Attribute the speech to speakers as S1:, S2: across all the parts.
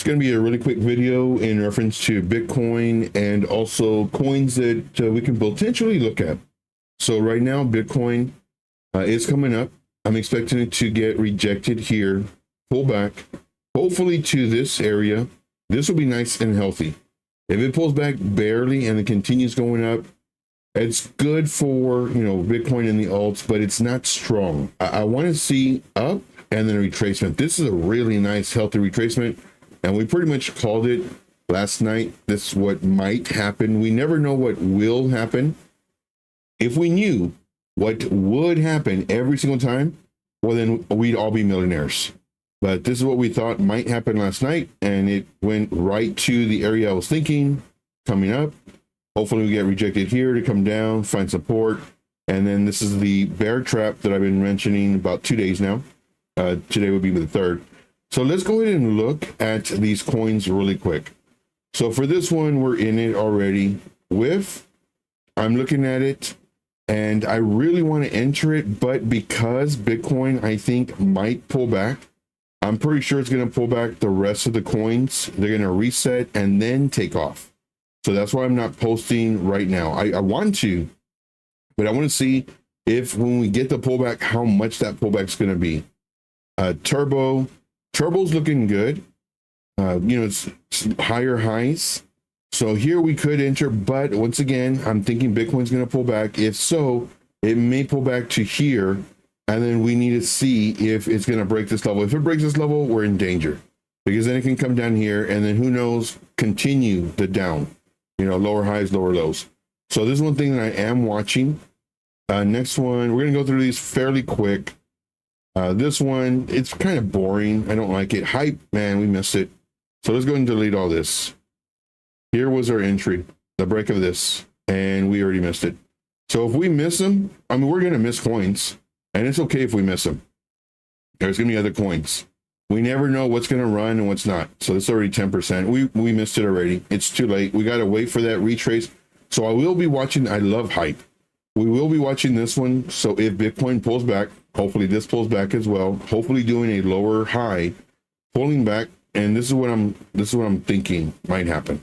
S1: going to be a really quick video in reference to Bitcoin and also coins that we can potentially look at. So right now, Bitcoin is coming up. I'm expecting it to get rejected here, pull back, hopefully to this area. This will be nice and healthy. If it pulls back barely and it continues going up, it's good for, Bitcoin and the alts, but it's not strong. I want to see up and then a retracement. This is a really nice, healthy retracement. And we pretty much called it last night. This is what might happen. We never know what will happen. If we knew what would happen every single time, well, then we'd all be millionaires. But this is what we thought might happen last night. And it went right to the area I was thinking coming up. Hopefully we get rejected here to come down, find support. And then this is the bear trap that I've been mentioning about 2 days now. Today would be the third. So let's go ahead and look at these coins really quick. So for this one, we're in it already with, I'm looking at it and I really want to enter it, but because Bitcoin, I think, might pull back, I'm pretty sure it's going to pull back the rest of the coins. They're going to reset and then take off. So that's why I'm not posting right now. I want to, but I want to see if when we get the pullback, how much that pullback is going to be. Turbo's looking good. It's higher highs. So here we could enter, but once again, I'm thinking Bitcoin's going to pull back. If so, it may pull back to here, and then we need to see if it's going to break this level. If it breaks this level, we're in danger, because then it can come down here, and then who knows, continue the down, lower highs, lower lows. So this is one thing that I am watching. Next one, we're going to go through these fairly quick. This one, it's kind of boring. I don't like it. Hype, man, we missed it. So let's go ahead and delete all this. Here was our entry, the break of this, and we already missed it. So if we miss them, we're going to miss coins, and it's okay if we miss them. There's going to be other coins. We never know what's going to run and what's not. So it's already 10%. We missed it already. It's too late. We got to wait for that retrace. So I will be watching. I love hype. We will be watching this one. So if Bitcoin pulls back, hopefully this pulls back as well. Hopefully doing a lower high, pulling back, and this is what I'm thinking might happen.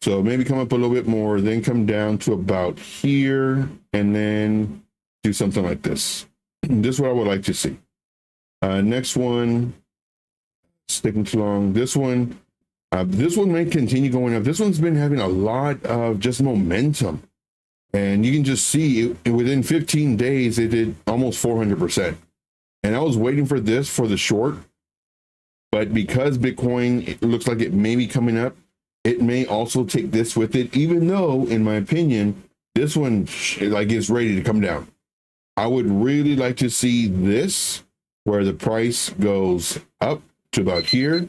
S1: So maybe come up a little bit more, then come down to about here, and then do something like this. This is what I would like to see. Next one, sticking too long. This one may continue going up. This one's been having a lot of just momentum. And you can just see within 15 days, it did almost 400%. And I was waiting for this for the short, but because Bitcoin, it looks like it may be coming up, it may also take this with it, even though, in my opinion, this one is ready to come down. I would really like to see this, where the price goes up to about here,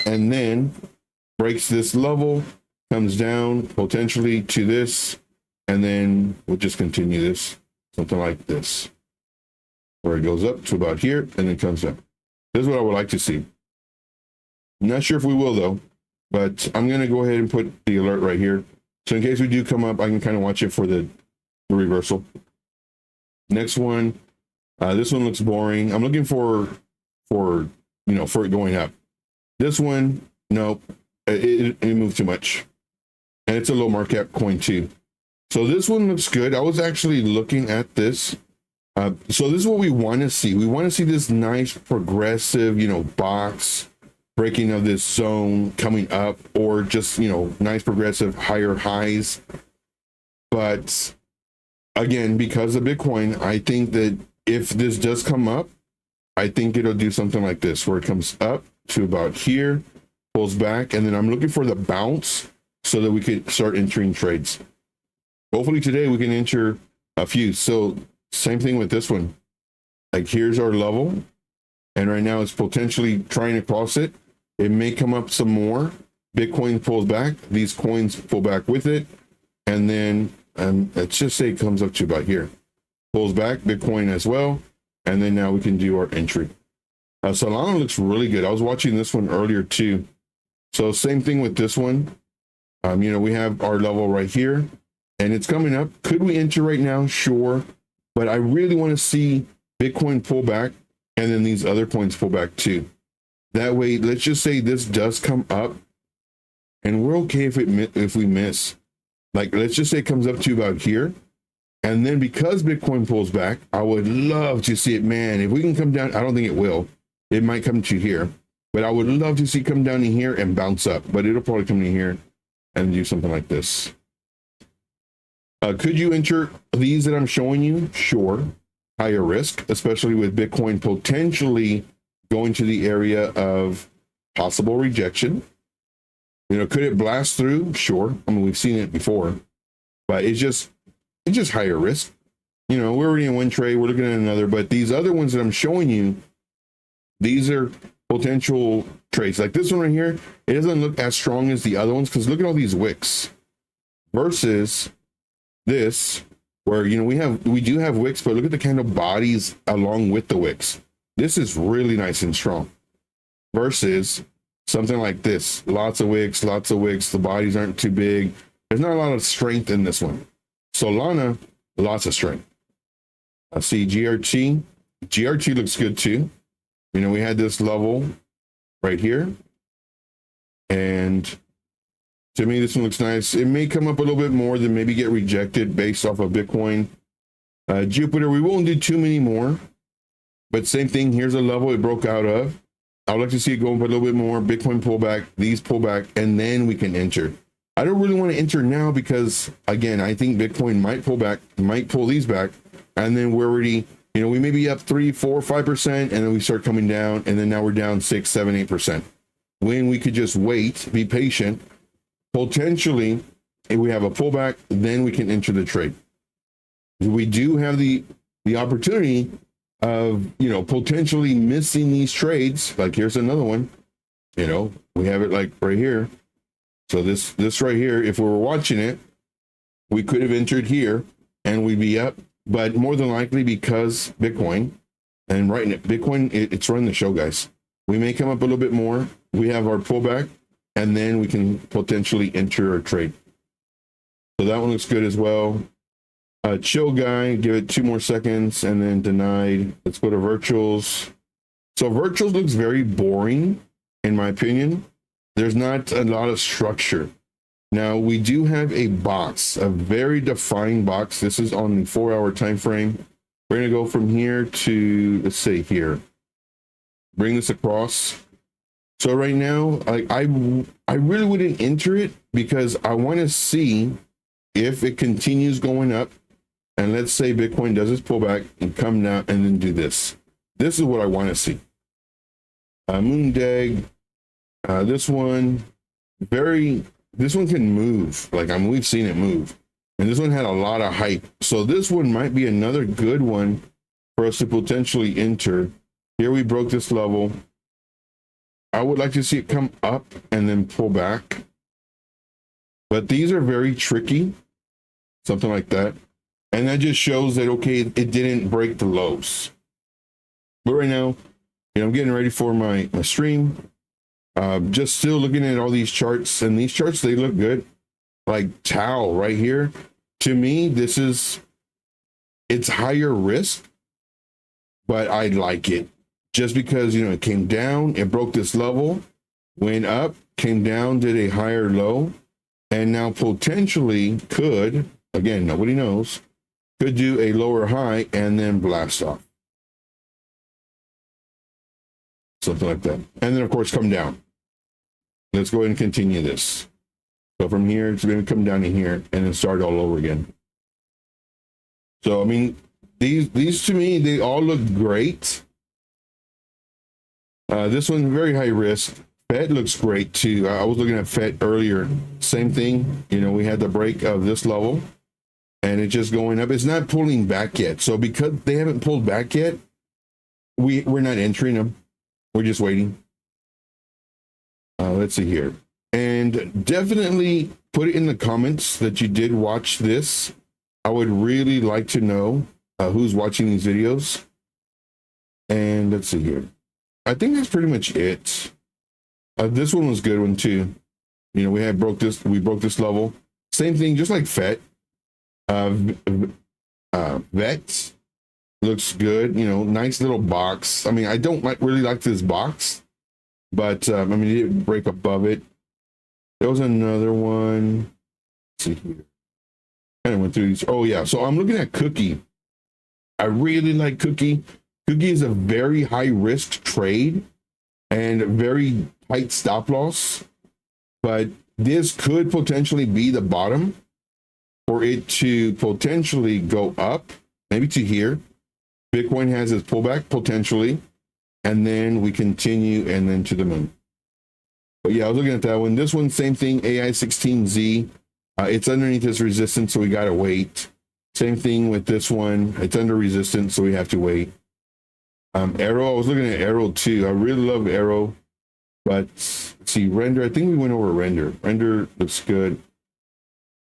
S1: and then breaks this level, comes down potentially to this, and then we'll just continue this, something like this, where it goes up to about here and then comes up. This is what I would like to see. I'm not sure if we will though, but I'm going to go ahead and put the alert right here. So in case we do come up, I can kind of watch it for the reversal. Next one, this one looks boring. I'm looking for it going up. This one, no, it moved too much. And it's a low market cap coin too. So this one looks good. I was actually looking at this. So this is what we want to see. We want to see this nice progressive, box breaking of this zone coming up, or just, nice progressive higher highs. But again, because of Bitcoin, I think that if this does come up, I think it'll do something like this, where it comes up to about here, pulls back, and then I'm looking for the bounce so that we could start entering trades. Hopefully today we can enter a few. So same thing with this one. Like here's our level. And right now it's potentially trying to cross it. It may come up some more. Bitcoin pulls back. These coins pull back with it. And then let's just say it comes up to about here. Pulls back, Bitcoin as well. And then now we can do our entry. Solana looks really good. I was watching this one earlier too. So same thing with this one. We have our level right here. And it's coming up. Could we enter right now? Sure. But I really want to see Bitcoin pull back, and then these other coins pull back too. That way, let's just say this does come up, and we're okay if we miss. Like, let's just say it comes up to about here. And then because Bitcoin pulls back, I would love to see it, man. If we can come down, I don't think it will. It might come to here, but I would love to see it come down to here and bounce up, but it'll probably come to here and do something like this. Could you enter these that I'm showing you? Sure. Higher risk, especially with Bitcoin potentially going to the area of possible rejection. You know, could it blast through? Sure. I mean, we've seen it before, but it's just higher risk. You know, we're already in one trade, we're looking at another, but these other ones that I'm showing you, these are potential trades. Like this one right here, it doesn't look as strong as the other ones because look at all these wicks versus this, where, you know, we do have wicks, but look at the candle bodies along with the wicks. This is really nice and strong versus something like this. Lots of wicks, the bodies aren't too big. There's not a lot of strength in this one. Solana, lots of strength. I see GRT. GRT looks good too. You know, we had this level right here. And to me, this one looks nice. It may come up a little bit more than maybe get rejected based off of Bitcoin. Jupiter, we won't do too many more. But same thing, here's a level it broke out of. I would like to see it go up a little bit more. Bitcoin pullback, these pullback, and then we can enter. I don't really want to enter now because, again, I think Bitcoin might pull back, might pull these back, and then we're already, you know, we may be up 3, 4, 5%, and then we start coming down, and then now we're down 6, 7, 8%. When we could just wait, be patient, potentially, if we have a pullback, then we can enter the trade. We do have the opportunity of, you know, potentially missing these trades. Like here's another one, you know, we have it like right here. So this right here, if we were watching it, we could have entered here and we'd be up, but more than likely because Bitcoin and right now, Bitcoin, it's running the show, guys. We may come up a little bit more. We have our pullback and then we can potentially enter or trade. So that one looks good as well. Chill guy, give it 2 more seconds and then denied. Let's go to virtuals. So virtuals looks very boring in my opinion. There's not a lot of structure. Now we do have a box, a very defined box. This is on the 4-hour time frame. We're gonna go from here to, let's say here, bring this across. So right now, I really wouldn't enter it because I want to see if it continues going up. And let's say Bitcoin does its pullback and come down and then do this. This is what I want to see. Moondeg. This one can move. Like, I mean, we've seen it move. And this one had a lot of hype. So this one might be another good one for us to potentially enter. Here we broke this level. I would like to see it come up and then pull back. But these are very tricky. Something like that. And that just shows that, okay, it didn't break the lows. But right now, you know, I'm getting ready for my stream. Just still looking at all these charts, and these charts, they look good. Like Tau right here. To me, it's higher risk, but I like it just because, you know, it came down, it broke this level, went up, came down, did a higher low, and now potentially could, again, nobody knows, could do a lower high and then blast off. Something like that. And then, of course, come down. Let's go ahead and continue this. So from here, it's going to come down to here and then start all over again. So, I mean, these to me, they all look great. This one, very high risk. FET looks great too. I was looking at FET earlier. Same thing. You know, we had the break of this level and it's just going up. It's not pulling back yet. So because they haven't pulled back yet, we're not entering them. We're just waiting. Let's see here. And definitely put it in the comments that you did watch this. I would really like to know who's watching these videos. And let's see here. I think that's pretty much it. This one was a good one too. You know, we broke this level. Same thing, just like FET. VET looks good. You know, nice little box. I mean, I don't really like this box, but I mean, it didn't break above it. There was another one. Let's see here. Kind of went through these. Oh yeah, so I'm looking at Cookie. I really like Cookie. Cookie is a very high risk trade and very tight stop loss, but this could potentially be the bottom for it to potentially go up, maybe to here. Bitcoin has its pullback potentially, and then we continue and then to the moon. But yeah, I was looking at that one. This one, same thing, AI16Z. It's underneath this resistance, so we got to wait. Same thing with this one. It's under resistance, so we have to wait. Arrow, I was looking at Arrow too. I really love Arrow. But let's see, Render, I think we went over Render. Render looks good.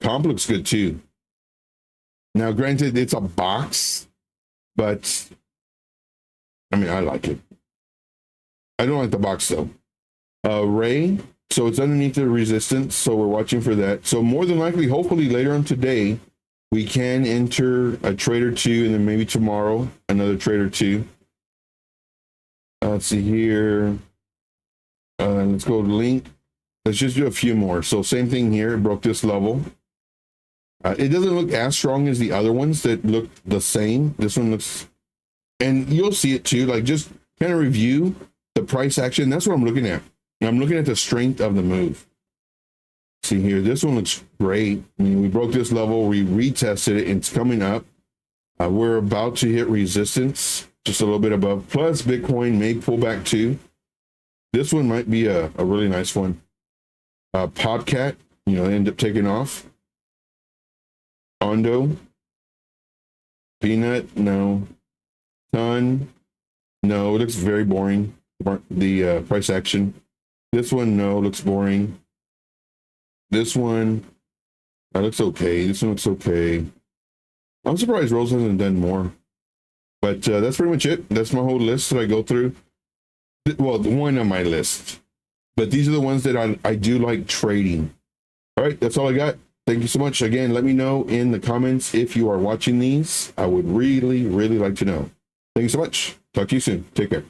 S1: Comp looks good too. Now, granted, it's a box, but I mean, I like it. I don't like the box though. Ray, so it's underneath the resistance, so we're watching for that. So more than likely, hopefully later on today, we can enter a trade or two, and then maybe tomorrow another trade or two. Let's see here. Let's go to Link. Let's just do a few more. So same thing here. It broke this level. It doesn't look as strong as the other ones that look the same. This one looks, and you'll see it too. Like, just kind of review the price action. That's what I'm looking at. I'm looking at the strength of the move. See here, this one looks great. I mean, we broke this level, we retested it, and it's coming up. We're about to hit resistance, just a little bit above. Plus, Bitcoin may pull back too. This one might be a really nice one. Podcat, end up taking off. Ondo. Peanut, no. Ton, no. It looks very boring. The price action. This one, no, looks boring. This one, that looks okay. This one looks okay. I'm surprised Rose hasn't done more. But that's pretty much it. That's my whole list that I go through. Well, one on my list. But these are the ones that I do like trading. All right, that's all I got. Thank you so much. Again, let me know in the comments if you are watching these. I would really, really like to know. Thank you so much. Talk to you soon. Take care.